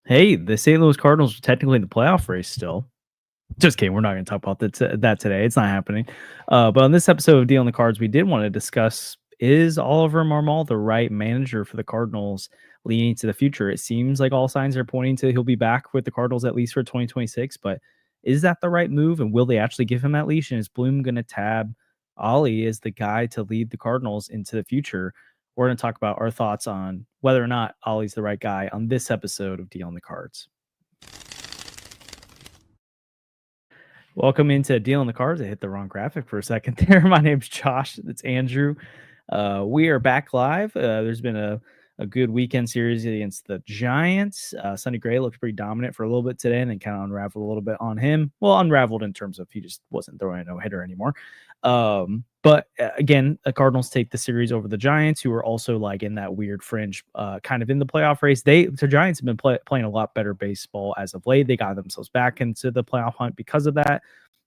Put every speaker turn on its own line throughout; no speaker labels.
Hey, the St. Louis Cardinals are technically in the playoff race still. Just kidding. We're not going to talk about that today. It's not happening. But on this episode of Deal on the Cards, we did want to discuss, is Oliver Marmol the right manager for the Cardinals leading to the future? It seems like all signs are pointing to he'll be back with the Cardinals at least for 2026. But is that the right move? And will they actually give him that leash? And is Bloom going to tab Oli as the guy to lead the Cardinals into the future? We're going to talk about our thoughts on whether or not Ollie's the right guy on this episode of Deal on the Cards. Welcome into Deal on the Cards. I hit the wrong graphic for a second there. My name's Josh. It's Andrew. We are back live. There's been a good weekend series against the Giants. Sonny Gray looked pretty dominant for a little bit today and then kind of unraveled a little bit on him. Well, unraveled in terms of he just wasn't throwing a no-hitter anymore. But again, the Cardinals take the series over the Giants, who are also like in that weird fringe, kind of in the playoff race. The Giants have been playing a lot better baseball as of late. They got themselves back into the playoff hunt because of that.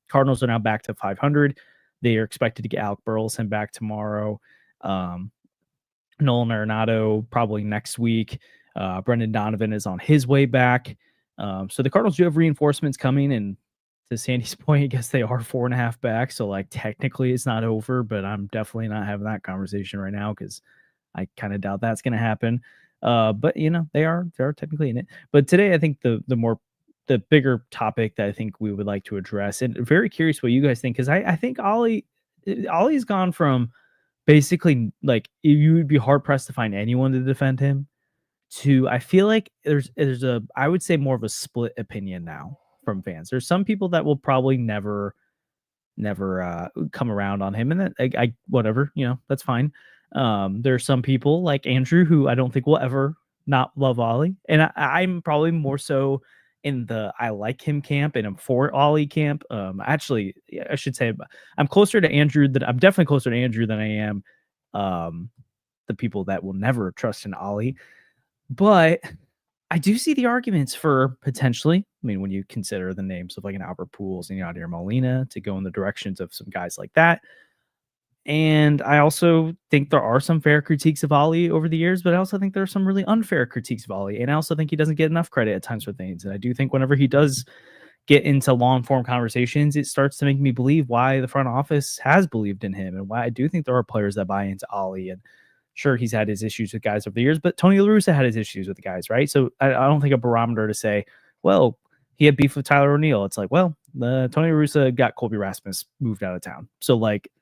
Cardinals are now back to 500. They are expected to get Alec Burleson back tomorrow. Nolan Arenado probably next week. Brendan Donovan is on his way back. So the Cardinals do have reinforcements coming, and to Sandy's point, I guess they are 4.5 back. So like technically it's not over, but I'm definitely not having that conversation right now because I kind of doubt that's going to happen. But you know, they are technically in it. But today I think the bigger topic that I think we would like to address, and very curious what you guys think, because I think Ollie's gone from basically like you would be hard pressed to find anyone to defend him to I feel like there's I would say more of a split opinion now from fans. There's some people that will probably never come around on him, and that I whatever, you know, that's fine. There's some people like Andrew who I don't think will ever not love Ollie, and I'm probably more so in the I like him camp and I'm for Ollie camp. Actually, I should say I'm closer to Andrew I'm definitely closer to Andrew than I am the people that will never trust in Ollie. But I do see the arguments for potentially, I mean, when you consider the names of like an Albert Pujols and Yadier Molina to go in the directions of some guys like that. And I also think there are some fair critiques of Ollie over the years, but I also think there are some really unfair critiques of Ollie. And I also think he doesn't get enough credit at times for things. And I do think whenever he does get into long form conversations, it starts to make me believe why the front office has believed in him and why I do think there are players that buy into Ollie. And sure, he's had his issues with guys over the years, but Tony La Russa had his issues with the guys, right? So I don't think a barometer to say, well, he had beef with Tyler O'Neill. It's like, well, Tony La Russa got Colby Rasmus moved out of town. So like,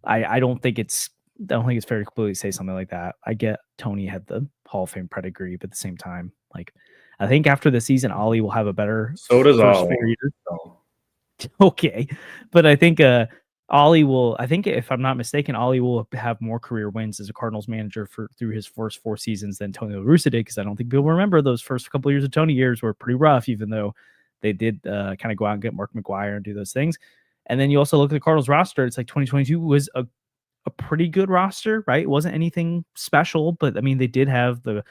I don't think it's fair to completely say something like that. I get Tony had the Hall of Fame pedigree, but at the same time, like I think after the season, Ollie will have a better
so does
first
Ollie.
4 years. Okay, but I think Ollie will. I think if I'm not mistaken, Ollie will have more career wins as a Cardinals manager through his first 4 seasons than Tony La Russa did, because I don't think people remember those first couple of years of Tony years were pretty rough, even though they did kind of go out and get Mark McGwire and do those things. And then you also look at the Cardinals roster. It's like 2022 was a pretty good roster, right? It wasn't anything special, but I mean, they did have the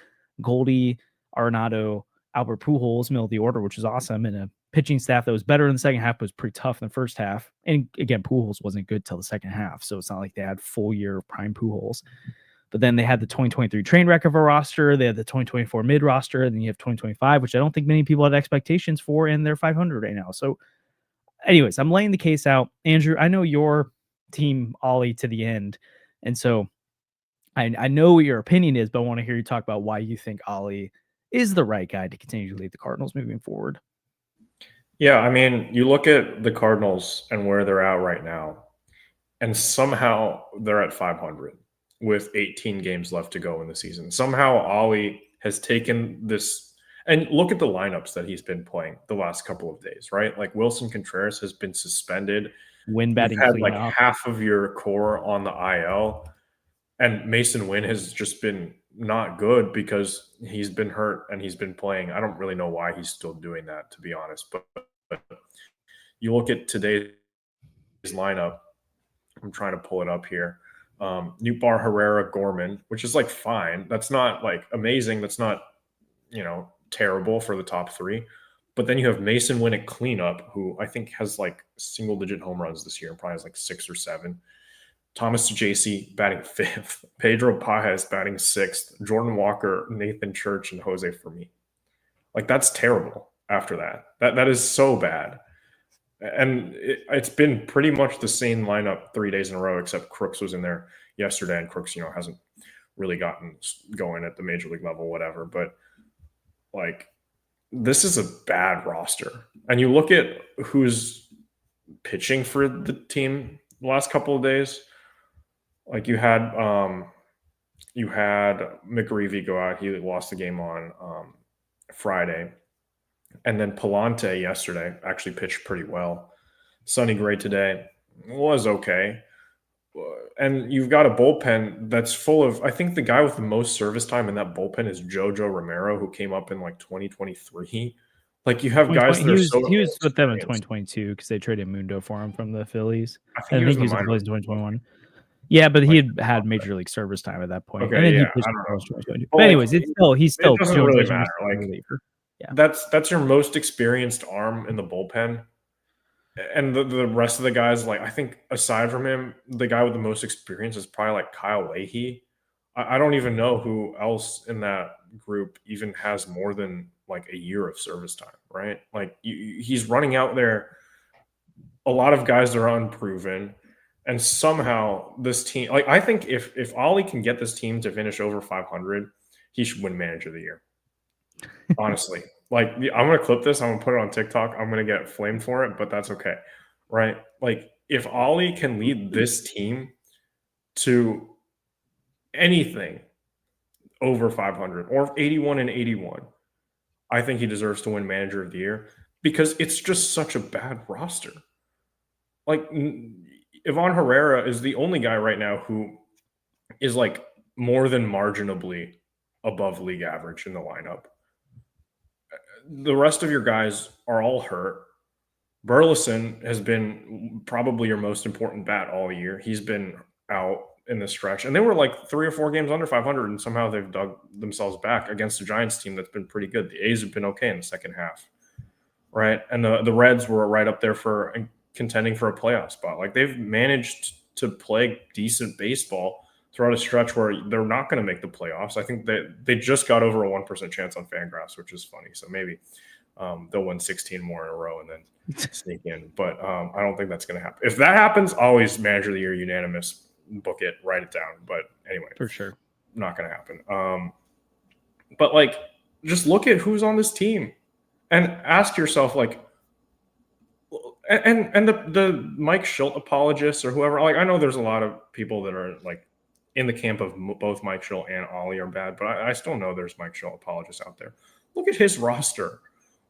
Goldie, Arenado, Albert Pujols middle of the order, which is awesome, and a pitching staff that was better in the second half, but was pretty tough in the first half. And again, Pujols wasn't good till the second half, so it's not like they had full year of prime Pujols. But then they had the 2023 train wreck of a roster. They had the 2024 mid roster, and then you have 2025, which I don't think many people had expectations for, and they're 500 right now. So anyways, I'm laying the case out. Andrew, I know your team Ollie to the end. And so I know what your opinion is, but I want to hear you talk about why you think Ollie is the right guy to continue to lead the Cardinals moving forward.
Yeah, I mean, you look at the Cardinals and where they're at right now, and somehow they're at 500 with 18 games left to go in the season. Somehow Ollie has taken this, and look at the lineups that he's been playing the last couple of days, right? Like Wilson Contreras has been suspended.
Win batting
had like half of your core on the IL, and Mason Wynn has just been not good because he's been hurt and he's been playing. I don't really know why he's still doing that, to be honest. But you look at today's lineup. I'm trying to pull it up here. Nootbaar, Herrera, Gorman, which is like fine. That's not like amazing. That's not, terrible for the top 3. But then you have Mason Wynn at cleanup, who I think has like single-digit home runs this year, and probably has like 6 or 7. Thomas JC batting 5th. Pedro Pajes batting 6th. Jordan Walker, Nathan Church, and Jose Fermin. Like, that's terrible after that. That is so bad. And it's been pretty much the same lineup 3 days in a row, except Crooks was in there yesterday, and Crooks, hasn't really gotten going at the major league level, whatever. But like, this is a bad roster. And you look at who's pitching for the team the last couple of days. Like, you had McGreevy go out. He lost the game on Friday. And then Palante yesterday actually pitched pretty well. Sonny Gray today was okay. And you've got a bullpen that's full of, I think the guy with the most service time in that bullpen is Jojo Romero, who came up in like 2023. Like, you have guys that
he was with them in 2022 because they traded Mundo for him from the Phillies.
I think he was in the
Phillies in 2021. Yeah, but he had major league service time at that point.
Okay,
and then
yeah,
he pitched
I don't know.
2022. But anyways, he's still
it doesn't really matter. Like,
reliever. Yeah.
That's your most experienced arm in the bullpen. And the rest of the guys, like, I think aside from him, the guy with the most experience is probably like Kyle Leahy. I don't even know who else in that group even has more than like a year of service time, right? Like, he's running out there. A lot of guys are unproven. And somehow this team, like, I think if Oli can get this team to finish over 500, he should win Manager of the Year. Honestly. Like, I'm going to clip this. I'm going to put it on TikTok. I'm going to get flamed for it, but that's okay. Right? Like, if Oli can lead this team to anything over 500 or 81 and 81, I think he deserves to win Manager of the Year because it's just such a bad roster. Like, Ivan Herrera is the only guy right now who is like more than marginally above league average in the lineup. The rest of your guys are all hurt. Burleson has been probably your most important bat all year. He's been out in this stretch. And they were like 3 or 4 games under 500, and somehow they've dug themselves back against the Giants team that's been pretty good. The A's have been okay in the second half, right? And the Reds were right up there for contending for a playoff spot. Like, they've managed to play decent baseball throughout a stretch where they're not going to make the playoffs. I think they just got over a 1% chance on Fangraphs, which is funny. So maybe they'll win 16 more in a row and then sneak in. But I don't think that's going to happen. If that happens, always Manager of the Year unanimous, book it, write it down. But anyway,
for sure,
not going to happen. But like, just look at who's on this team and ask yourself, like, and the Mike Schilt apologists or whoever, like, I know there's a lot of people that are like in the camp of both Mike Schilt and Oli are bad, but I still know there's Mike Schilt apologists out there. Look at his roster.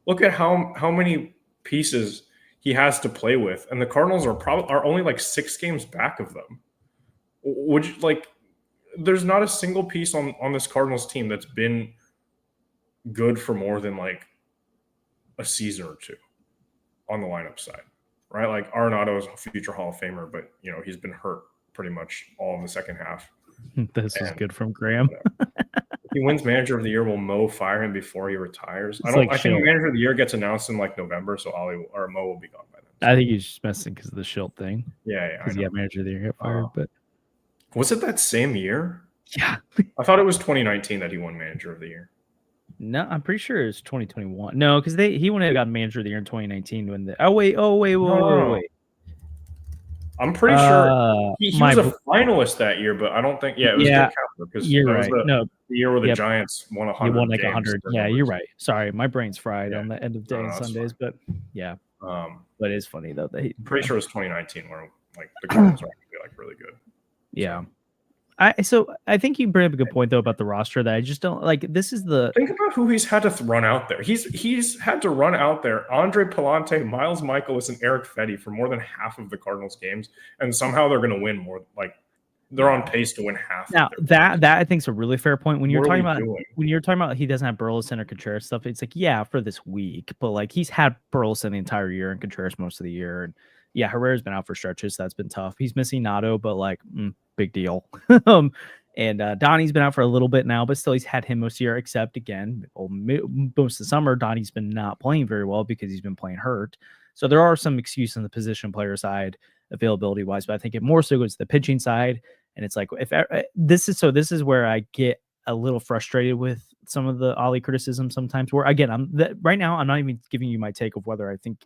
Look at how many pieces he has to play with, and the Cardinals are only like 6 games back of them. Would you, like, there's not a single piece on this Cardinals team that's been good for more than like a season or 2 on the lineup side, right? Like, Arenado is a future Hall of Famer, but he's been hurt pretty much all in the second half.
This is good from Graham.
If he wins Manager of the Year, will Mo fire him before he retires? I think Manager of the Year gets announced in like November, so Mo will be gone by then. So.
I think he's just messing because of the Schilt thing.
Yeah.
Because Manager of the Year got fired. But
was it that same year?
Yeah.
I thought it was 2019 that he won Manager of the Year.
No, I'm pretty sure it's 2021. No, because he wouldn't have got Manager of the Year in 2019 when the wait.
I'm pretty sure he was a finalist that year, but I don't think. Yeah, it was Dick Howard, because
you're right.
The year where the Giants won 100.
He won like 100. Yeah, you're right. Sorry, my brain's fried on the end of day and Sundays, but yeah. But it's funny though that
I'm pretty sure it was 2019 where like the Cardinals are going to be like really good.
Yeah. So I think you bring up a good point though about the roster that I just don't like. This is the
think about who he's had to run out there. He's had to run out there Andre Palante, Miles Michaelis, and Eric Fetty for more than half of the Cardinals games, and somehow they're going to win more. Like, they're on pace to win half.
Now that I think is a really fair point. When you're talking about he doesn't have Burleson or Contreras stuff, it's like, yeah, for this week, but like he's had Burleson the entire year and Contreras most of the year, and yeah, Herrera's been out for stretches. So that's been tough. He's missing Nato, but like. Big deal. And Donnie's been out for a little bit now, but still he's had him most of the year, except again, most of the summer, Donnie's been not playing very well because he's been playing hurt. So there are some excuses on the position player side, availability wise, but I think it more so goes to the pitching side. And it's like, this is where I get a little frustrated with some of the Oli criticism sometimes. Where again, right now I'm not even giving you my take of whether I think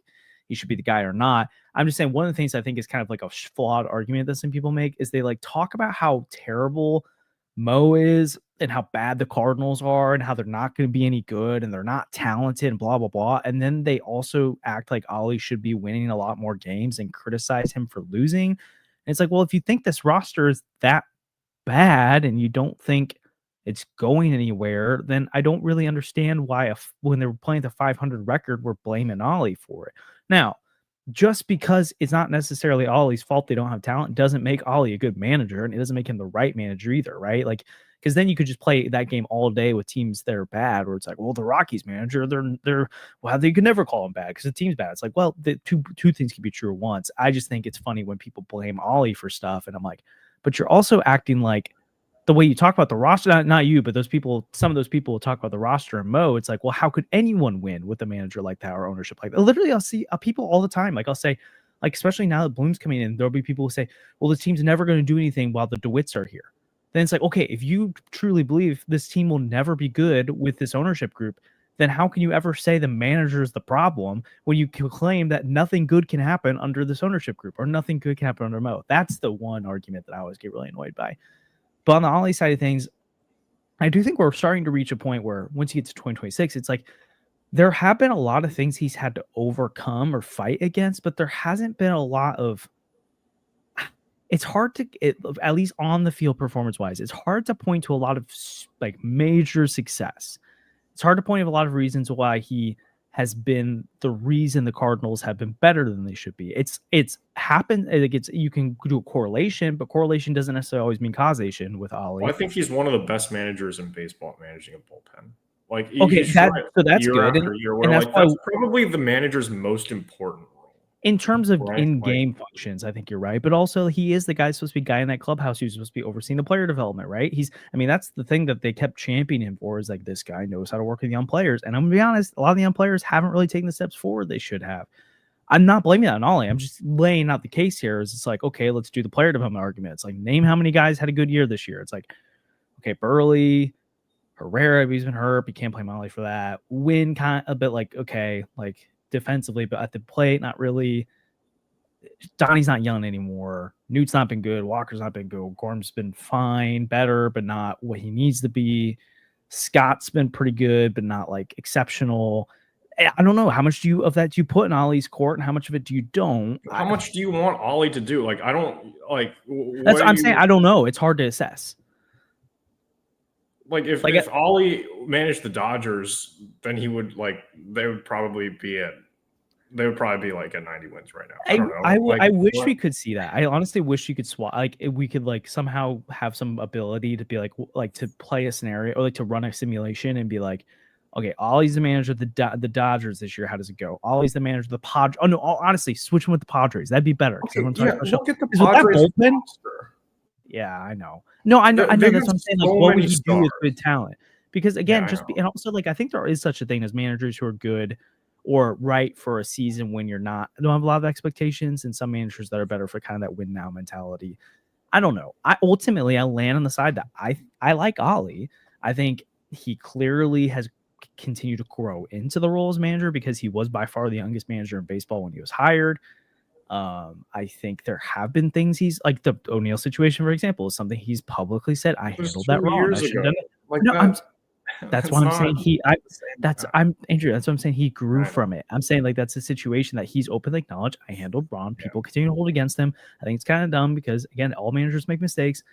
he should be the guy or not. I'm just saying one of the things I think is kind of like a flawed argument that some people make is they like talk about how terrible Mo is and how bad the Cardinals are and how they're not going to be any good and they're not talented and blah, blah, blah. And then they also act like Oli should be winning a lot more games and criticize him for losing. And it's like, well, if you think this roster is that bad and you don't think it's going anywhere, then I don't really understand why when they were playing the 500 record, we're blaming Oli for it. Now, just because it's not necessarily Oli's fault they don't have talent doesn't make Oli a good manager, and it doesn't make him the right manager either, right? Like, because then you could just play that game all day with teams that are bad, where it's like, well, the Rockies manager, they could never call him bad because the team's bad. It's like, well, the two things can be true at once. I just think it's funny when people blame Oli for stuff, and I'm like, but you're also acting like the way you talk about the roster, not you, but those people, some of those people will talk about the roster and Mo. It's like, well, how could anyone win with a manager like that or ownership like that? Literally, I'll see people all the time. Like I'll say, like, especially now that Bloom's coming in, there'll be people who say, well, the team's never going to do anything while the DeWitts are here. Then it's like, okay, if you truly believe this team will never be good with this ownership group, then how can you ever say the manager is the problem when you claim that nothing good can happen under this ownership group or nothing good can happen under Mo? That's the one argument that I always get really annoyed by. But on the Oli side of things, I do think we're starting to reach a point where once you get to 2026, it's like there have been a lot of things he's had to overcome or fight against, but there hasn't been a lot of. It's hard to, at least on the field performance wise, it's hard to point to a lot of like major success. It's hard to point to a lot of reasons why he has been the reason the Cardinals have been better than they should be. It's happened. Like you can do a correlation, but correlation doesn't necessarily always mean causation with Oli.
Well, I think he's one of the best managers in baseball at managing a bullpen. Like,
okay, that's good.
And that's probably the manager's most important role.
In terms of in-game functions, I think you're right. But also, he is the guy supposed to be guy in that clubhouse who's supposed to be overseeing the player development, right? That's the thing that they kept championing him for is like, this guy knows how to work with young players. And I'm going to be honest, a lot of the young players haven't really taken the steps forward they should have. I'm not blaming that on Oli. I'm just laying out the case here. It's like, okay, let's do the player development argument. It's like, name how many guys had a good year this year. It's like, okay, Burley, Herrera, he's been hurt. You can't blame Oli for that. Win kind of a bit like, okay, like, defensively, but at the plate, not really. Donnie's not young anymore. Newt's not been good. Walker's not been good. Gorm's been fine, better, but not what he needs to be. Scott's been pretty good, but not like exceptional. I don't know how much do you put in Oli's court, and how much of it do you don't?
How much do you want Oli to do? Like, I don't like.
That's what I'm saying. I don't know. It's hard to assess.
Like if Oli managed the Dodgers, then he would they would probably be like at 90 wins right now. I don't know.
I wish we could see that. I honestly wish you could swap. Like if we could somehow have some ability to be like to play a scenario or to run a simulation and be like, okay, Oli's the manager of the Dodgers this year. How does it go? Oli's the manager of the Padres. Oh no, honestly, switch him with the Padres. That'd be better.
Okay, look at the Padres roster.
Yeah, I know. No, I know. That's what I'm saying. Like, what would you do with good talent? Because again, and also I think there is such a thing as managers who are good or right for a season when don't have a lot of expectations, and some managers that are better for kind of that win now mentality. I don't know. I land on the side that I like Oli. I think he clearly has continued to grow into the role as manager because he was by far the youngest manager in baseball when he was hired. I think there have been things he's like the O'Neill situation, for example, is something he's publicly said. I handled that wrong. That's why I'm saying Andrew. That's what I'm saying. He grew from it. I'm saying that's a situation that he's openly acknowledged. I handled wrong. People continue to hold against him. I think it's kind of dumb because again, all managers make mistakes.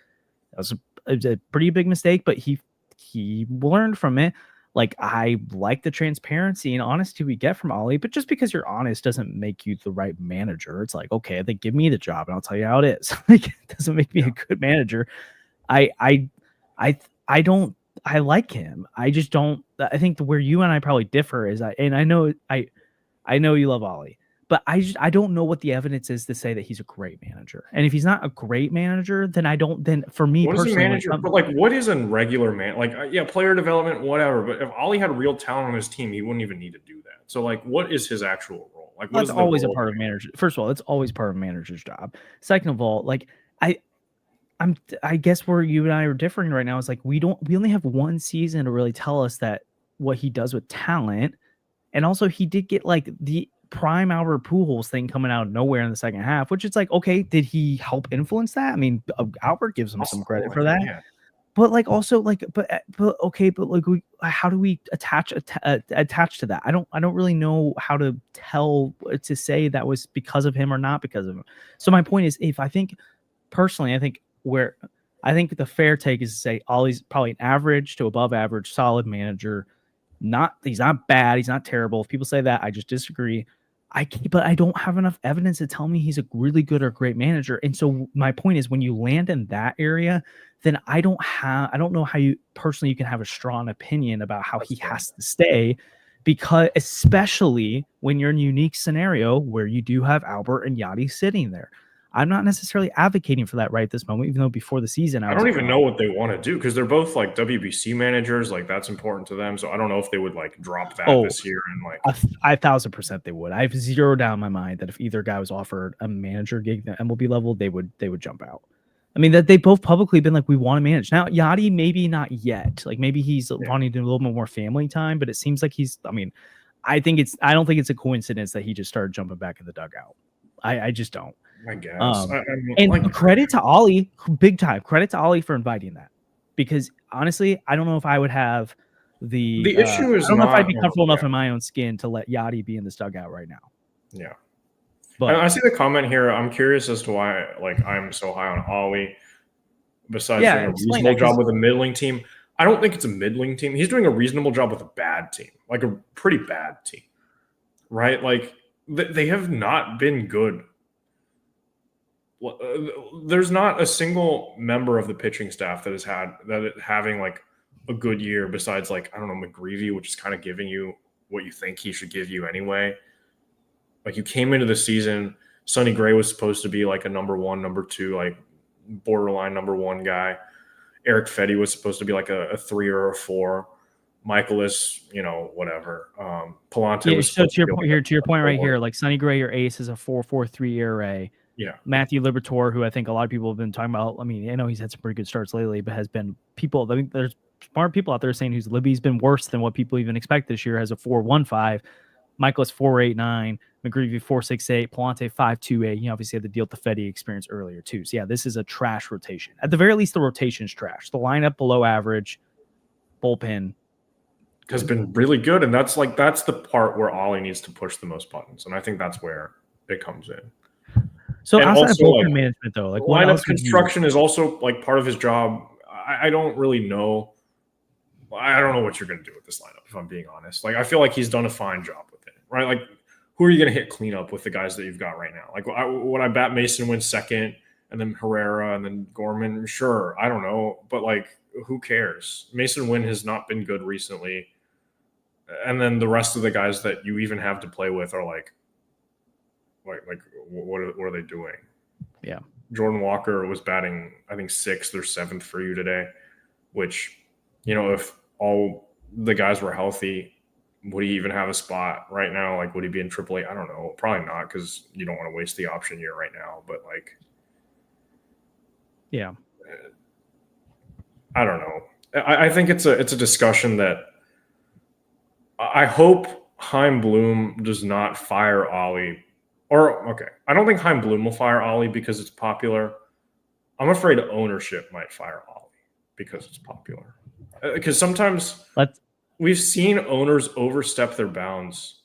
That was a pretty big mistake, but he learned from it. Like, I like the transparency and honesty we get from Oli, but just because you're honest doesn't make you the right manager. It's like, okay, then give me the job and I'll tell you how it is. Like, it doesn't make me a good manager. I like him. I just don't. I think where you and I probably differ is I know you love Oli, but I don't know what the evidence is to say that he's a great manager. And if he's not a great manager, then for me personally,
manager, but what is a regular man? Player development, whatever. But if Oli had real talent on his team, he wouldn't even need to do that. So what is his actual role?
That's always a part of manager. First of all, it's always part of a manager's job. Second of all, I guess where you and I are differing right now is like we only have one season to really tell us that what he does with talent. And also he did get like the prime Albert Pujols thing coming out of nowhere in the second half, which is like, okay, did he help influence that? I mean, Albert gives him some credit for that.
Yeah.
But like also like but okay, but like how do we attach to that? I don't really know how to to say that was because of him or not because of him. So my point is, if I think personally, I think the fair take is to say Ollie's probably an average to above average solid manager. He's not bad, he's not terrible. If people say that, I just disagree. But I don't have enough evidence to tell me he's a really good or great manager. And so my point is, when you land in that area, then I don't know how you can have a strong opinion about how he has to stay, because especially when you're in a unique scenario where you do have Albert and Yadi sitting there. I'm not necessarily advocating for that right at this moment, even though before the season
I don't even know what they want to do, because they're both like WBC managers. Like that's important to them. So I don't know if they would like drop that this year and like
1,000% they would. I have zero doubt in my mind that if either guy was offered a manager gig at MLB level, they would jump out. I mean, that they both publicly been like, we want to manage. Now, Yadi, maybe not yet. Like maybe he's wanting to do a little bit more family time, but it seems like I don't think it's a coincidence that he just started jumping back in the dugout. I just don't.
I guess.
And like, credit to Oli, big time. Credit to Oli for inviting that, because honestly, I don't know if I would have the
issue is
I don't know if I'd be comfortable enough in my own skin to let Yadi be in this dugout right now.
Yeah.
But
I see the comment here. I'm curious as to why like I'm so high on Oli. Besides doing a reasonable job with a middling team, I don't think it's a middling team. He's doing a reasonable job with a bad team, like a pretty bad team, right? Like they have not been good. There's not a single member of the pitching staff that is having like a good year besides like, I don't know, McGreevy, which is kind of giving you what you think he should give you anyway. Like you came into the season, Sonny Gray was supposed to be like a number one, number two, like borderline number one guy. Eric Fetty was supposed to be like a 3 or a 4. Michaelis, whatever. Palante was
so to your point right here, like Sonny Gray, your ace is a 4.43 ERA.
Yeah.
Matthew Liberatore, who I think a lot of people have been talking about. I mean, I know he's had some pretty good starts lately, but has been there's smart people out there saying Libby's been worse than what people even expect this year. Has a 4.15. Michaelis 4.89. McGreevy 4.68. Palante 5.28. You obviously had to deal with the Fetty experience earlier too. So yeah, this is a trash rotation. At the very least, the rotation's trash. The lineup below average. Bullpen
has been really good, and that's the part where Oli needs to push the most buttons, and I think that's where it comes in.
So and outside of bullpen management, though, like
lineup construction is also like part of his job. I don't really know. I don't know what you're going to do with this lineup, if I'm being honest. Like I feel like he's done a fine job with it, right? Like who are you going to hit cleanup with the guys that you've got right now? Like would I bat Mason wins second, and then Herrera, and then Gorman? Sure, I don't know, but like who cares? Mason Wynn has not been good recently, and then the rest of the guys that you even have to play with are like what are they doing?
Yeah.
Jordan Walker was batting, I think, 6th or 7th for you today, which, if all the guys were healthy, would he even have a spot right now? Like, would he be in AAA? I don't know. Probably not, because you don't want to waste the option year right now. But, like,
yeah,
I don't know. I think it's a discussion that I hope Chaim Bloom does not fire Oli. I don't think Chaim Bloom will fire Oli because it's popular. I'm afraid ownership might fire Oli because it's popular. Because sometimes we've seen owners overstep their bounds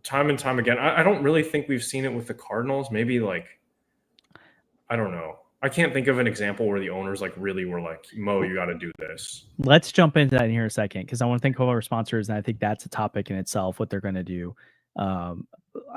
time and time again. I don't really think we've seen it with the Cardinals. Maybe I don't know. I can't think of an example where the owners really were like, Mo, you got to do this.
Let's jump into that in here a second, because I want to think of our sponsors, and I think that's a topic in itself, what they're going to do.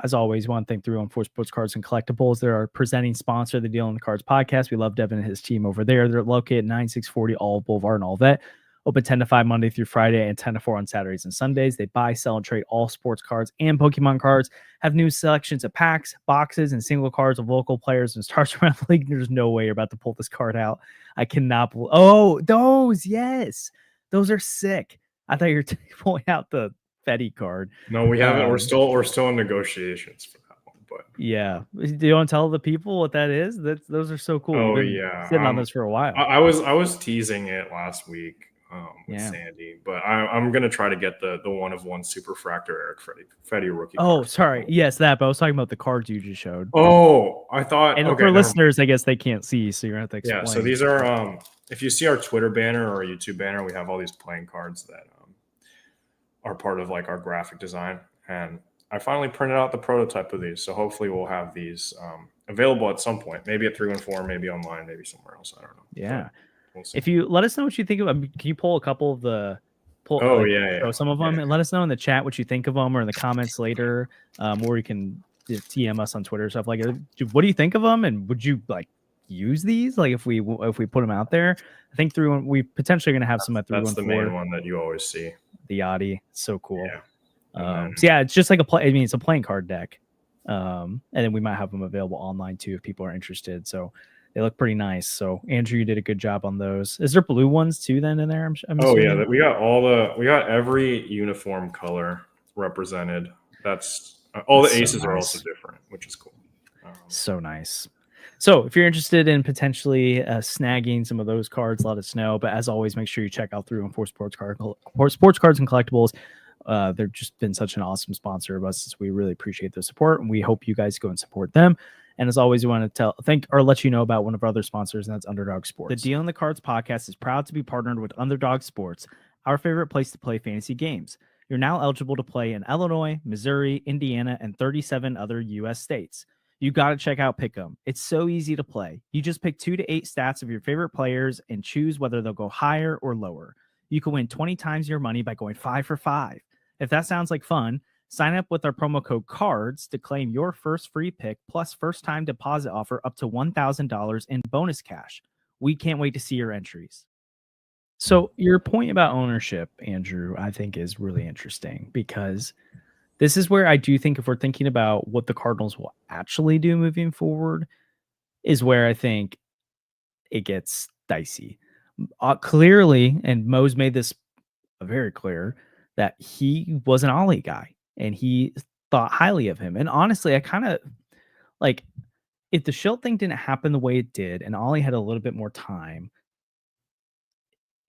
As always, one thing through on 4 Sports Cards and Collectibles. They're our presenting sponsor of the Deal on the Cards podcast. We love Devin and his team over there. They're located at 9640 All Boulevard in Olivet. Open 10 to 5 Monday through Friday and 10 to 4 on Saturdays and Sundays. They buy, sell, and trade all sports cards and Pokemon cards. Have new selections of packs, boxes, and single cards of local players and stars around the league. There's no way you're about to pull this card out. I cannot believe. Oh, those, yes. Those are sick. I thought you were pulling out the Fetty card.
No, we haven't. We're still in negotiations for that one. But
yeah, do you want to tell the people what that is? Those are so cool. You've been
yeah,
sitting on this for a while.
I was teasing it last week with
Yeah.
Sandy, but I'm gonna try to get the 1-of-1 superfractor Eric Fetty rookie.
Oh,
card.
sorry. Yes, that. But I was talking about the cards you just showed.
Oh, I thought.
And
Okay,
for
never mind.
listeners, I guess they can't see, so you're gonna have to explain.
Yeah, so these are if you see our Twitter banner or our YouTube banner, we have all these playing cards that are part of like our graphic design, and I finally printed out the prototype of these, so hopefully we'll have these available at some point, maybe at 314, maybe online, maybe somewhere else. I don't know.
Yeah.
We'll see.
If you let us know what you think of them, can you pull a couple of the show some of them and let us know in the chat what you think of them, or in the comments later, or you can TM us on Twitter, stuff like that. What do you think of them, and would you like use these? Like if we put them out there, I think we potentially going to have some at 314.
That's the main one that you always see.
The Yadi, so cool.
Yeah.
So yeah, it's just like it's a playing card deck, and then we might have them available online too if people are interested. So they look pretty nice. So Andrew, you did a good job on those. Is there blue ones too then in there? I'm
yeah, we got every uniform color represented. That's all the aces are also different, which is cool.
So nice. So if you're interested in potentially snagging some of those cards, let us know. But as always, make sure you check out 314 Sports Cards and Collectibles. They've just been such an awesome sponsor of us. We really appreciate their support, and we hope you guys go and support them. And as always, we want to let you know about one of our other sponsors, and that's Underdog Sports. The Deal in the Cards podcast is proud to be partnered with Underdog Sports, our favorite place to play fantasy games. You're now eligible to play in Illinois, Missouri, Indiana, and 37 other U.S. states. You got to check out Pick'em. It's so easy to play. You just pick 2 to 8 stats of your favorite players and choose whether they'll go higher or lower. You can win 20 times your money by going 5 for 5. If that sounds like fun, sign up with our promo code CARDS to claim your first free pick plus first-time deposit offer up to $1,000 in bonus cash. We can't wait to see your entries. So your point about ownership, Andrew, I think is really interesting, because this is where I do think if we're thinking about what the Cardinals will actually do moving forward, is where I think it gets dicey. Clearly, and Mo's made this very clear, that he was an Oli guy and he thought highly of him. And honestly, I kind of like, if the Schilt thing didn't happen the way it did and Oli had a little bit more time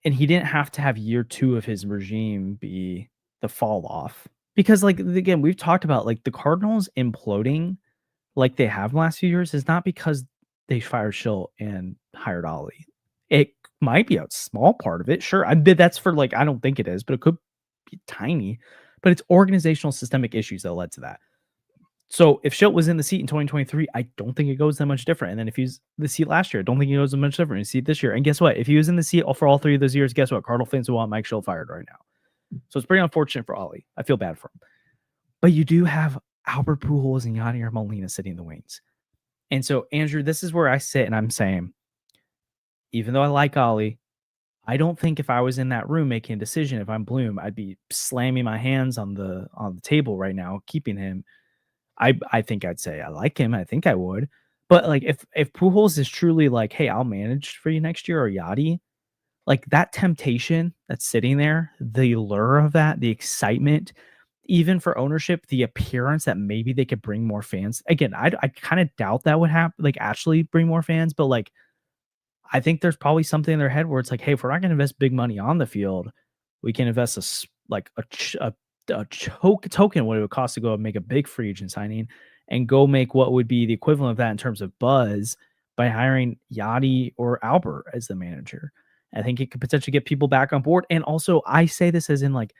and he didn't have to have year 2 of his regime be the fall off, because like, again, we've talked about like the Cardinals imploding like they have the last few years is not because they fired Schilt and hired Oli. It might be a small part of it. Sure. I bet that's for like, I don't think it is, but it could be tiny, but it's organizational systemic issues that led to that. So if Schilt was in the seat in 2023, I don't think it goes that much different. And then if he's the seat last year, I don't think it goes that much different in the seat this year. And guess what? If he was in the seat for all 3 of those years, guess what? Cardinal fans will want Mike Schilt fired right now. So it's pretty unfortunate for Oli. I feel bad for him. But you do have Albert Pujols and Yadier Molina sitting in the wings. And so, Andrew, this is where I sit and I'm saying, even though I like Oli, I don't think if I was in that room making a decision, if I'm Bloom, I'd be slamming my hands on the table right now, keeping him. I think I'd say I like him. I think I would. But like if Pujols is truly like, hey, I'll manage for you next year, or Yadi, like that temptation that's sitting there, the lure of that, the excitement, even for ownership, the appearance that maybe they could bring more fans. Again, I kind of doubt that would happen, like actually bring more fans, but like I think there's probably something in their head where it's like, hey, if we're not going to invest big money on the field, we can invest a token what it would cost to go and make a big free agent signing and go make what would be the equivalent of that in terms of buzz by hiring Yadi or Albert as the manager. I think it could potentially get people back on board. And also, I say this as in like,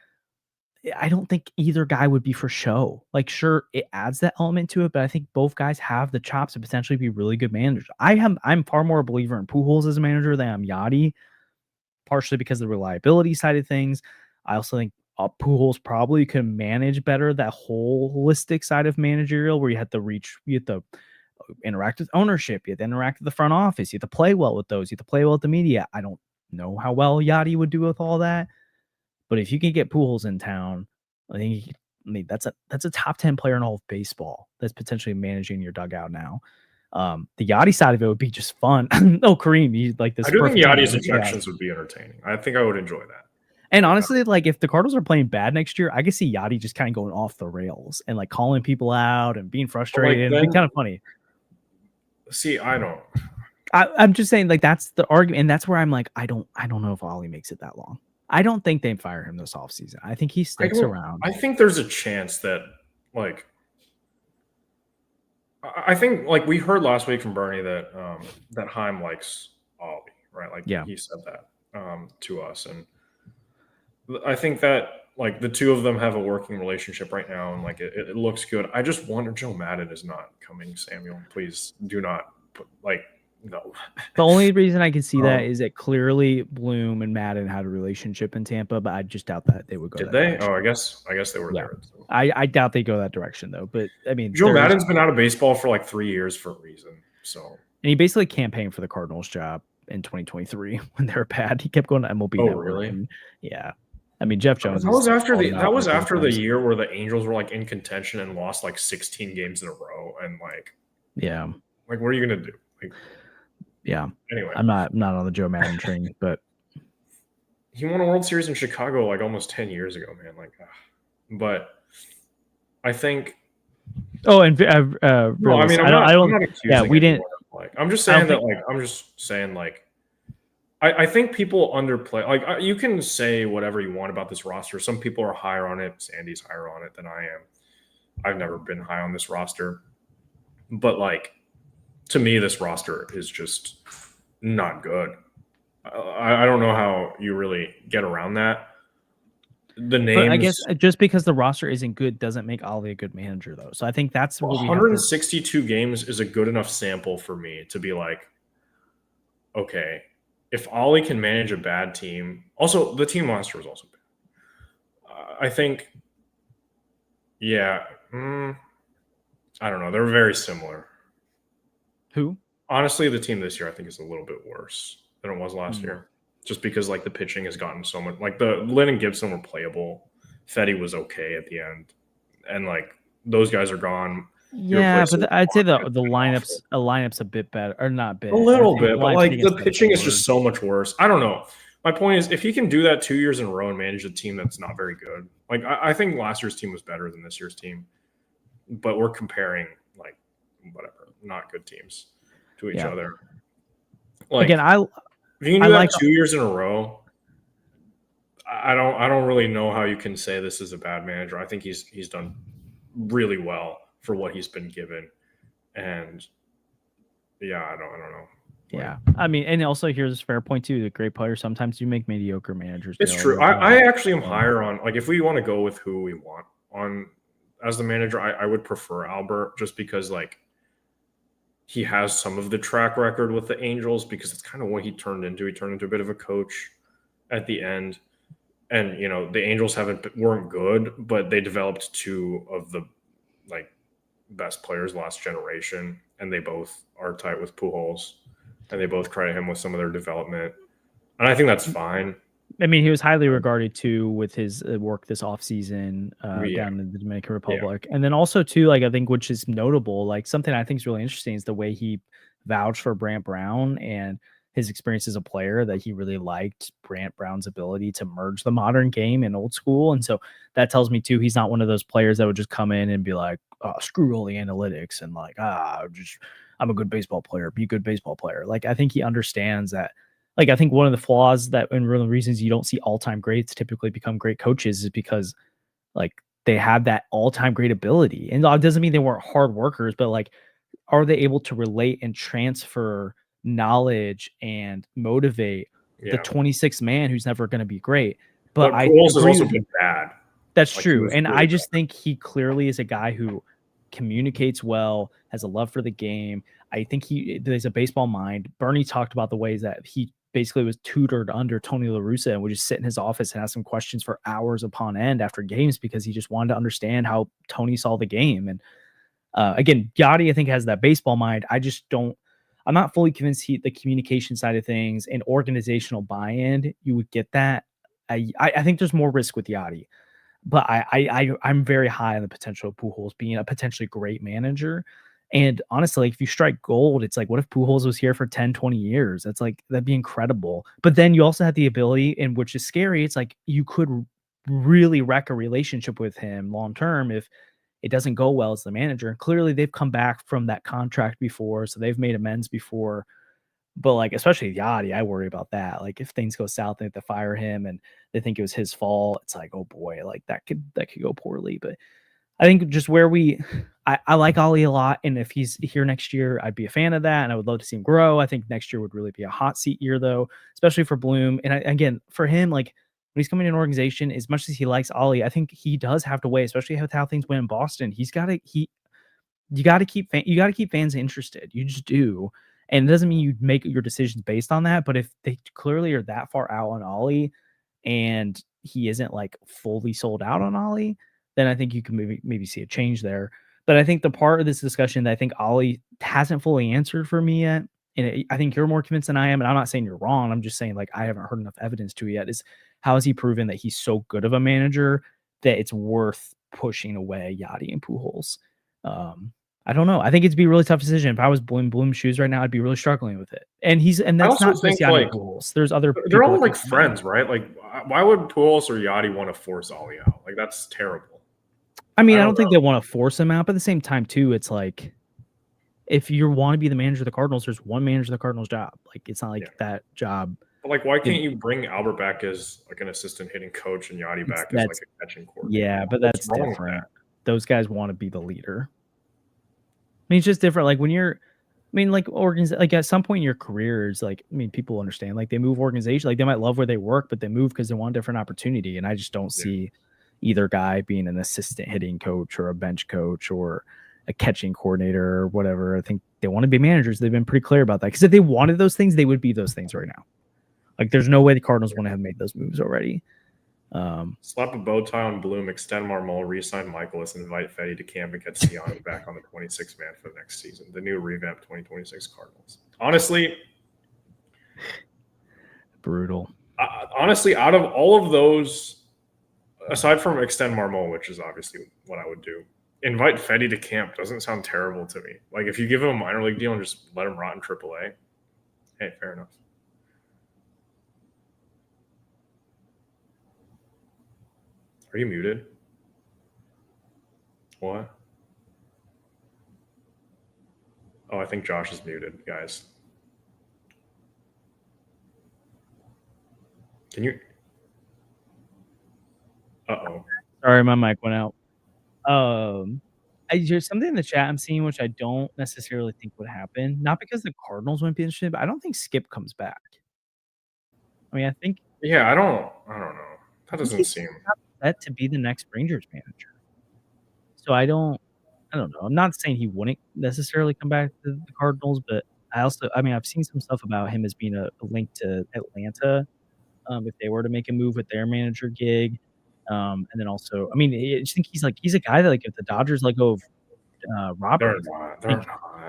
I don't think either guy would be for show. Like, sure, it adds that element to it, but I think both guys have the chops to potentially be really good managers. I'm far more a believer in Pujols as a manager than I'm Yadi, partially because of the reliability side of things. I also think Pujols probably can manage better that holistic side of managerial, where you have to interact with ownership, you have to interact with the front office, you have to play well with those, you have to play well with the media. I don't know how well Yadi would do with all that. But if you can get Pujols in town, I mean that's a top 10 player in all of baseball that's potentially managing your dugout now. The Yadi side of it would be just fun. Oh, Kareem, you like this?
I do think Yadi's ejections would be entertaining. I think I would enjoy that.
And honestly, like if the Cardinals are playing bad next year, I could see Yadi just kind of going off the rails and like calling people out and being frustrated. It'd be kind of funny.
See, I don't.
I'm just saying, like that's the argument, and that's where I'm like, I don't know if Oli makes it that long. I don't think they fire him this offseason. I think he sticks around.
I think there's a chance that, like, I think, like we heard last week from Bernie that that Chaim likes Oli, right? Like, he said that to us, and I think that like the two of them have a working relationship right now, and like it looks good. I just wonder, Joe Madden is not coming. Samuel, please do not put like. No.
The only reason I can see that is that clearly Bloom and Madden had a relationship in Tampa, but I just doubt that they would go.
Did they? Direction. Oh, I guess they were there. So.
I doubt they go that direction though. But I mean,
Joe Madden's been out of baseball for like 3 years for a reason. So
and he basically campaigned for the Cardinals job in 2023 when they were bad. He kept going to MLB.
Oh, really?
And, yeah. I mean, Jeff Jones.
That was after the year where the Angels were like in contention and lost like 16 games in a row, and like, like what are you gonna do? Like,
yeah.
Anyway,
I'm not on the Joe Madden train, but
he won a World Series in Chicago like almost 10 years ago, man. Like, but I think.
Oh, and
no, I mean, I'm not accusing.
Yeah, we didn't.
Like, I'm just saying that. Like, I'm just saying like. I think people underplay. Like, you can say whatever you want about this roster. Some people are higher on it. Sandy's higher on it than I am. I've never been high on this roster, but like. To me, this roster is just not good. I don't know how you really get around that. The names,
but I guess just because the roster isn't good doesn't make Oli a good manager, though. So I think that's what
162 games is a good enough sample for me to be like, okay, if Oli can manage a bad team, also the team last year was also bad. I think, yeah, I don't know. They're very similar.
Who?
Honestly, the team this year I think is a little bit worse than it was last year. Just because like the pitching has gotten so much. Like the Lynn and Gibson were playable. Fetty was okay at the end, and like those guys are gone.
Yeah, but I'd say the lineup's a bit better, or not bit.
A little bit, but like the pitching is just so much worse. I don't know. My point is, if he can do that 2 years in a row and manage a team that's not very good, like I think last year's team was better than this year's team, but we're comparing like whatever. Not good teams to each other. Like
again, if
you can do that 2 years in a row, I don't really know how you can say this is a bad manager. I think he's done really well for what he's been given, and yeah, I don't know.
Yeah, I mean, and also here's a fair point too. The great players sometimes do make mediocre managers.
It's true. I actually am higher on like if we want to go with who we want on as the manager, I would prefer Albert just because like. He has some of the track record with the Angels because it's kind of what he turned into. He turned into a bit of a coach at the end. And, you know, the Angels weren't good, but they developed two of the like best players last generation. And they both are tight with Pujols and they both credit him with some of their development. And I think that's fine.
I mean, he was highly regarded too with his work this offseason down in the Dominican Republic. And then also too, like I think, which is notable, like something I think is really interesting is the way he vouched for Brant Brown and his experience as a player, that he really liked Brant Brown's ability to merge the modern game and old school. And so that tells me too, he's not one of those players that would just come in and be like, oh, screw all the analytics and like, I'm a good baseball player, be a good baseball player. Like, I think he understands that. Like, I think one of the flaws that and one of the reasons you don't see all-time greats typically become great coaches is because like they have that all-time great ability. And it doesn't mean they weren't hard workers, but like, are they able to relate and transfer knowledge and motivate the 26th man who's never going to be great? But
Pujols has also been bad.
That's like, true. And I just think he clearly is a guy who communicates well, has a love for the game. I think there's a baseball mind. Bernie talked about the ways that he basically was tutored under Tony La Russa and would just sit in his office and ask him questions for hours upon end after games because he just wanted to understand how Tony saw the game. And again, Yadi, I think, has that baseball mind. I'm not fully convinced the communication side of things and organizational buy-in, you would get that. I think there's more risk with Yadi, but I'm very high on the potential of Pujols being a potentially great manager. And honestly, like, if you strike gold, it's like, what if Pujols was here for 10, 20 years? That's like, that'd be incredible. But then you also had the ability, and which is scary, it's like you could really wreck a relationship with him long term if it doesn't go well as the manager. Clearly, they've come back from that contract before, so they've made amends before. But like, especially Yadi, I worry about that. Like, if things go south, they have to fire him, and they think it was his fault. It's like, oh boy, like that could go poorly. But I think just where I like Oli a lot, and if he's here next year, I'd be a fan of that, and I would love to see him grow. I think next year would really be a hot seat year, though, especially for Bloom. And again, for him, like when he's coming to an organization, as much as he likes Oli, I think he does have to weigh, especially with how things went in Boston. You got to keep fans interested. You just do. And it doesn't mean you make your decisions based on that. But if they clearly are that far out on Oli and he isn't like fully sold out on Oli, then I think you can maybe see a change there. But I think the part of this discussion that I think Oli hasn't fully answered for me yet, and I think you're more convinced than I am, and I'm not saying you're wrong. I'm just saying like I haven't heard enough evidence to it yet, is how has he proven that he's so good of a manager that it's worth pushing away Yadi and Pujols? I don't know. I think it'd be a really tough decision. If I was Bloom's shoes right now, I'd be really struggling with it. And that's not just Yadi and Pujols. There's other people.
They're all like friends, right? Like, why would Pujols or Yadi want to force Oli out? Like, that's terrible.
I mean, I don't think they want to force him out, but at the same time, too, it's like if you want to be the manager of the Cardinals, there's one manager of the Cardinals job. Like, it's not like that job.
But like, why can't you bring Albert back as like an assistant hitting coach and Yadi back as like a catching coordinator?
Yeah, but that's different. Those guys want to be the leader. I mean, it's just different. Like when you're, like at some point in your career, it's like, people understand, like they move organization, like they might love where they work, but they move because they want a different opportunity. And I just don't see either guy being an assistant hitting coach or a bench coach or a catching coordinator or whatever. I think they want to be managers. They've been pretty clear about that. Because if they wanted those things, they would be those things right now. Like there's no way the Cardinals want to have made those moves already.
Slap a bow tie on Bloom, extend Marmol, re-sign Michaelis, and invite Fetty to camp and get Siani back on the 26th man for the next season. The new revamped 2026 Cardinals. Honestly,
brutal.
Honestly, out of all of those, aside from extend Marmol, which is obviously what I would do, invite Fetty to camp doesn't sound terrible to me. Like if you give him a minor league deal and just let him rot in AAA, hey, fair enough. Are you muted? What? Oh, I think Josh is muted, guys. Can you? Uh-oh.
Sorry, my mic went out. There's something in the chat I'm seeing which I don't necessarily think would happen. Not because the Cardinals wouldn't be interested, but I don't think Skip comes back. I mean, I think.
Yeah, I don't know. That doesn't seem
set to be the next Rangers manager. So I don't know. I'm not saying he wouldn't necessarily come back to the Cardinals, but I've seen some stuff about him as being a link to Atlanta if they were to make a move with their manager gig. And then also, I just think he's a guy that like if the Dodgers let go of Robert,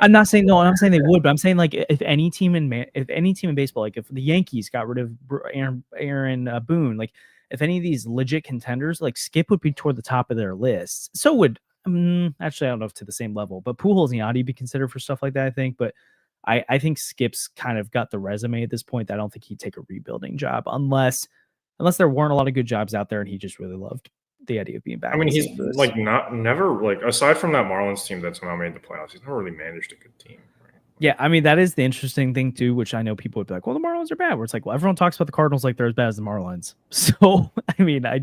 I'm not saying they would, but I'm saying like if any team in baseball, like if the Yankees got rid of Aaron Boone, like if any of these legit contenders, like Skip would be toward the top of their list. So would actually I don't know if to the same level, but Pujols and Yadi be considered for stuff like that. I think, but I think Skip's kind of got the resume at this point that I don't think he'd take a rebuilding job unless there weren't a lot of good jobs out there and he just really loved the idea of being back.
I mean, he's like never aside from that Marlins team that somehow made the playoffs, he's never really managed a good team. Right?
Yeah, I mean that is the interesting thing too, which I know people would be like, "Well, the Marlins are bad." Where it's like, well, everyone talks about the Cardinals like they're as bad as the Marlins. So I mean, I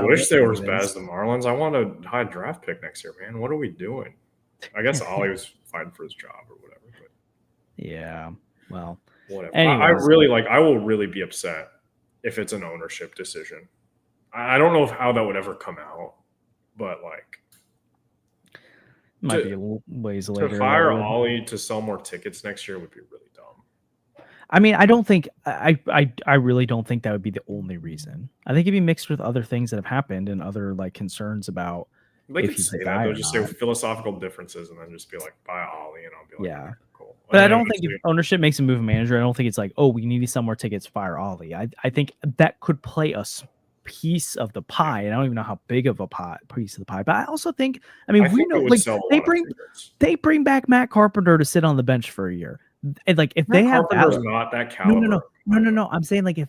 wish they were as bad as the Marlins. I want a high draft pick next year, man. What are we doing? I guess Oli was fighting for his job or whatever. But
yeah, well,
whatever. I will really be upset if it's an ownership decision. I don't know how that would ever come out, but like
might be a ways later.
To fire Oli to sell more tickets next year would be really dumb.
I mean, I don't think I really don't think that would be the only reason. I think it'd be mixed with other things that have happened and other like concerns about.
They could say that. They'll just say philosophical differences and then just be like, buy Oli, and I'll be like,
yeah,
cool.
But I don't think if ownership makes a move a manager, I don't think it's like, oh, we need to sell more tickets, fire Oli. I think that could play a piece of the pie. And I don't even know how big of a piece of the pie. But I also think, I mean,
I
we
think
know
it would
like
sell a lot of tickets.
they bring back Matt Carpenter to sit on the bench for a year. And like if
Matt
they have
Carpenter's
that,
not that caliber.
no. I'm saying like if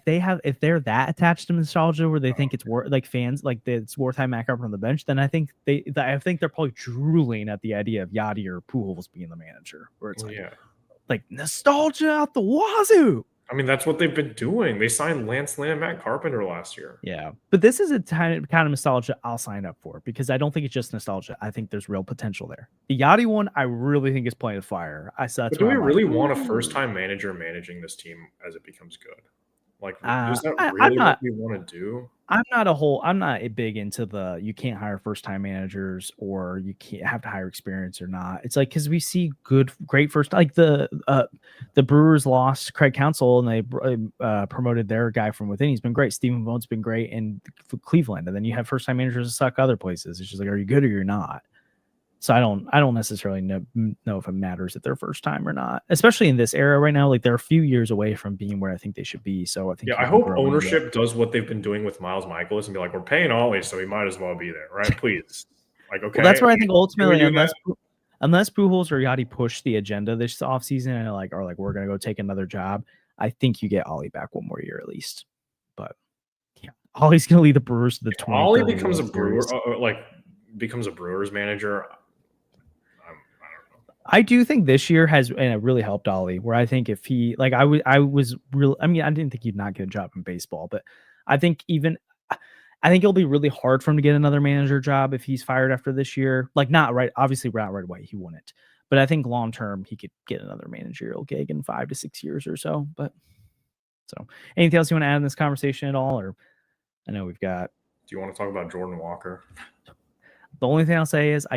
they're that attached to nostalgia where they think it's worth like fans like it's worth having Matt Carpenter on the bench, then I think they're probably drooling at the idea of Yadi or Pujols being the manager. Where it's like nostalgia out the wazoo.
I mean, that's what they've been doing. They signed Lance Lynn and Matt Carpenter last year.
Yeah, but this is a kind of nostalgia I'll sign up for because I don't think it's just nostalgia. I think there's real potential there. The Yadi one, I really think is playing with fire.
But do we really want a first-time manager managing this team as it becomes good? Like, is that really what we want to do?
I'm not big into the you can't hire first-time managers or you can't have to hire experience or not. It's like because we see great first like the Brewers lost Craig Counsell and they promoted their guy from within. He's been great. Stephen Vought's been great in Cleveland, and then you have first-time managers that suck other places. It's just like, are you good or you're not? So I don't necessarily know if it matters if they're first time or not, especially in this era right now. Like they're a few years away from being where I think they should be. So I think
I hope ownership does what they've been doing with Miles Michaelis and be like, we're paying Oli, so he might as well be there, right? Please, like okay.
Well, that's where I think ultimately, unless Pujols or Yadi push the agenda this offseason and are like we're gonna go take another job, I think you get Oli back one more year at least. But yeah, Oli's gonna lead the Brewers to the 20.
Oli becomes a Brewer, becomes a Brewers manager.
I do think this year has and it really helped Oli. Where I think if he like I was real. I mean, I didn't think he'd not get a job in baseball, but I think it'll be really hard for him to get another manager job if he's fired after this year. Like not right, obviously not right away. He wouldn't, but I think long term he could get another managerial gig in 5 to 6 years or so. But so anything else you want to add in this conversation at all? Or I know we've got.
Do you want to talk about Jordan Walker?
The only thing I'll say is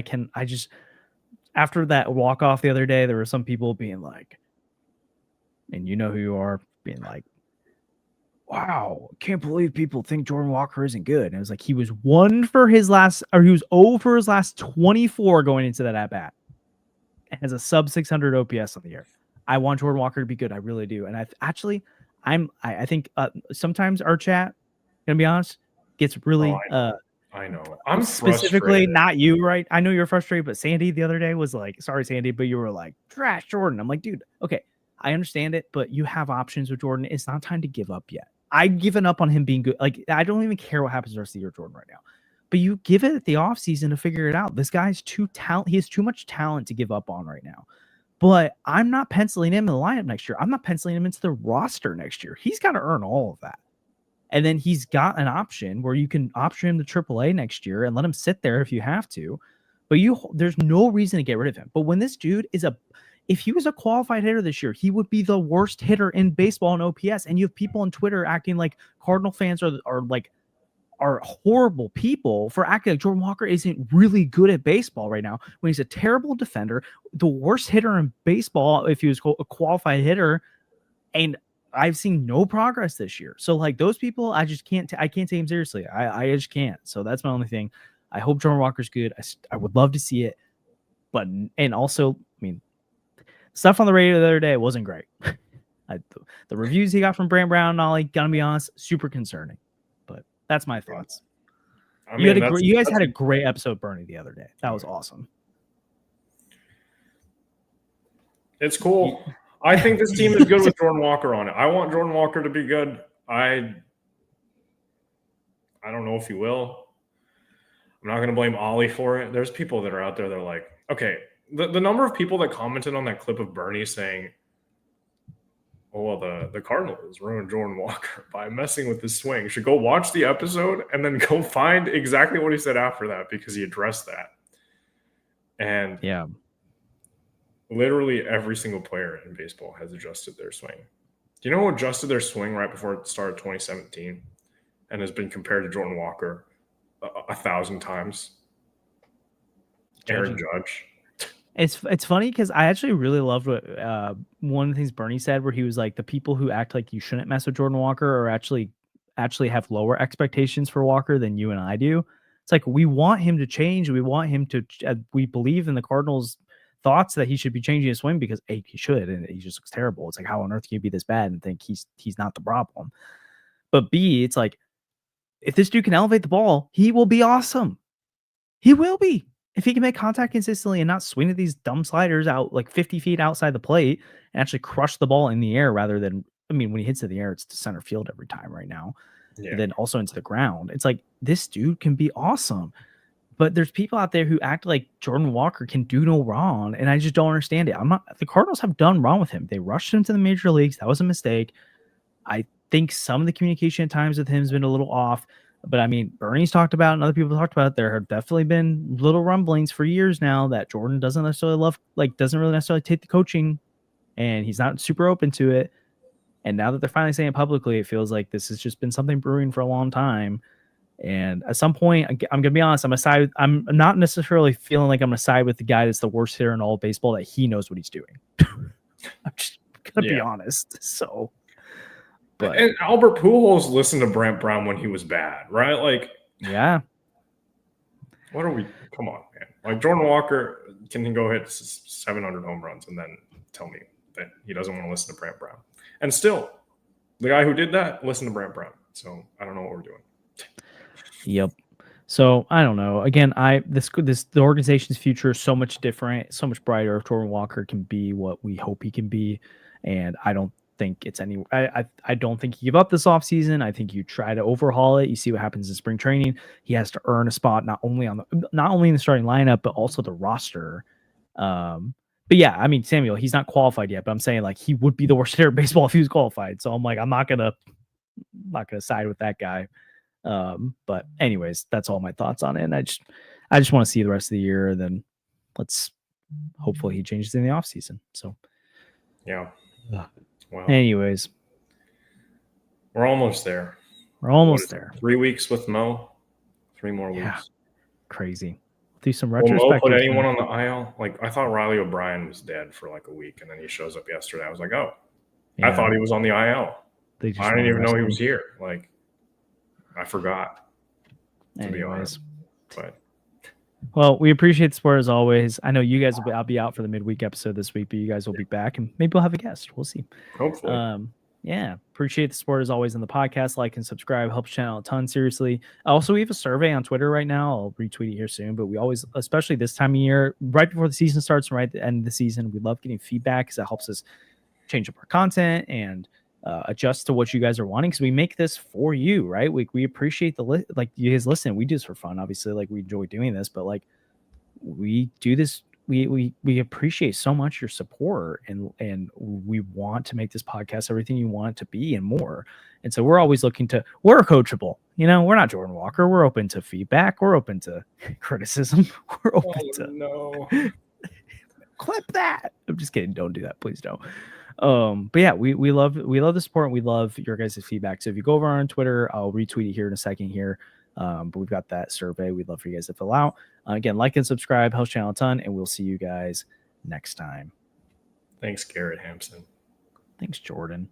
after that walk off the other day, there were some people being like, and you know who you are, being like, wow, can't believe people think Jordan Walker isn't good. And it was like he was 0 for his last 24 going into that at bat. And has a sub 600 OPS on the year. I want Jordan Walker to be good. I really do. And I think sometimes our chat, gonna be honest, gets really
I know. I'm
specifically
frustrated.
not you, right? I know you're frustrated, but Sandy the other day was like, sorry, Sandy, but you were like, trash Jordan. I'm like, dude, okay, I understand it, but you have options with Jordan. It's not time to give up yet. I've given up on him being good. Like, I don't even care what happens the rest of the year, Jordan, right now. But you give it at the offseason to figure it out. This guy's too talented. He has too much talent to give up on right now. But I'm not penciling him in the lineup next year. I'm not penciling him into the roster next year. He's got to earn all of that. And then he's got an option where you can option him to AAA next year and let him sit there if you have to. But there's no reason to get rid of him. But when this dude if he was a qualified hitter this year, he would be the worst hitter in baseball in OPS. And you have people on Twitter acting like Cardinal fans are horrible people for acting like Jordan Walker isn't really good at baseball right now when he's a terrible defender, the worst hitter in baseball if he was a qualified hitter. And I've seen no progress this year. So like those people, I just can't take him seriously. I just can't. So that's my only thing. I hope Jordan Walker's good. I would love to see it. And also, I mean, stuff on the radio the other day wasn't great. The reviews he got from Brant Brown and Oli, gonna be honest, super concerning. But that's my thoughts. I mean, you guys had a great episode, Bernie, the other day. That was awesome.
It's cool. I think this team is good with Jordan Walker on it. I want Jordan Walker to be good. I don't know if he will. I'm not going to blame Oli for it. There's people that are out there that are like, okay, the number of people that commented on that clip of Bernie saying, oh, well, the Cardinals ruined Jordan Walker by messing with his swing. You should go watch the episode and then go find exactly what he said after that because he addressed that. And
yeah.
Literally every single player in baseball has adjusted their swing. Do you know who adjusted their swing right before it started 2017 and has been compared to Jordan Walker 1,000 times? Aaron Judge.
It's funny because I actually really loved what one of the things Bernie said, where he was like, the people who act like you shouldn't mess with Jordan Walker or actually have lower expectations for Walker than you and I do. It's like we want him to change. We want him to. We believe in the Cardinals' thoughts that he should be changing his swing because A, he should, and he just looks terrible. It's like, how on earth can you be this bad and think he's not the problem? But B, it's like if this dude can elevate the ball, he will be awesome. He will be. If he can make contact consistently and not swing at these dumb sliders out like 50 feet outside the plate and actually crush the ball in the air rather than, I mean, when he hits it in the air, it's to center field every time right now. Yeah. And then also into the ground. It's like, this dude can be awesome. But there's people out there who act like Jordan Walker can do no wrong, and I just don't understand it. The Cardinals have done wrong with him. They rushed him to the major leagues. That was a mistake. I think some of the communication at times with him has been a little off. But I mean, Bernie's talked about it and other people talked about it. There have definitely been little rumblings for years now that Jordan doesn't really necessarily take the coaching, and he's not super open to it. And now that they're finally saying it publicly, it feels like this has just been something brewing for a long time. And at some point, I'm gonna be honest, I'm not necessarily feeling like I'm gonna side with the guy that's the worst hitter in all of baseball, that he knows what he's doing. I'm just gonna be honest. So, but
and Albert Pujols listened to Brent Brown when he was bad, right? Like,
yeah.
What are we? Come on, man! Like, Jordan Walker can go hit 700 home runs and then tell me that he doesn't want to listen to Brent Brown. And still, the guy who did that listened to Brent Brown. So I don't know what we're doing.
Yep. So I don't know. Again, the organization's future is so much different, so much brighter if Jordan Walker can be what we hope he can be. And I don't think it's I don't think you give up this offseason. I think you try to overhaul it. You see what happens in spring training. He has to earn a spot not only in the starting lineup, but also the roster. But yeah, I mean, Samuel, he's not qualified yet, but I'm saying, like, he would be the worst hitter in baseball if he was qualified. So I'm like, I'm not gonna side with that guy. But anyways, that's all my thoughts on it. And I just want to see the rest of the year. And then hopefully he changes in the off season. So
yeah.
Well, anyways,
we're almost there.
We're almost there.
3 weeks with Mo. 3 more weeks.
Crazy. Do some
retrospective. Will Mo put anyone on the IL? Like, I thought Riley O'Brien was dead for like a week, and then he shows up yesterday. I was like, oh, I thought he was on the IL. I didn't even know he was here. Like, I forgot. To be honest, but.
Well, we appreciate the support as always. I know you guys I'll be out for the midweek episode this week, but you guys will be back, and maybe we'll have a guest. We'll see.
Hopefully.
Yeah. Appreciate the support as always in the podcast. Like and subscribe. Helps the channel a ton, seriously. Also, we have a survey on Twitter right now. I'll retweet it here soon, but we always, especially this time of year, right before the season starts and right at the end of the season, we love getting feedback because that helps us change up our content and adjust to what you guys are wanting, because we make this for you, right? We appreciate like you guys listen. We do this for fun, obviously. Like, we enjoy doing this, but like, we do this. We appreciate so much your support, and we want to make this podcast everything you want it to be and more. And so we're always we're coachable. We're not Jordan Walker. We're open to feedback. We're open to criticism. We're open clip that. I'm just kidding. Don't do that. Please don't. But yeah, we love the support, and we love your guys' feedback. So if you go over on Twitter, I'll retweet it here in a second here. But we've got that survey. We'd love for you guys to fill out. Again, like and subscribe, helps channel a ton, and we'll see you guys next time.
Thanks, Garrett Hampson.
Thanks, Jordan.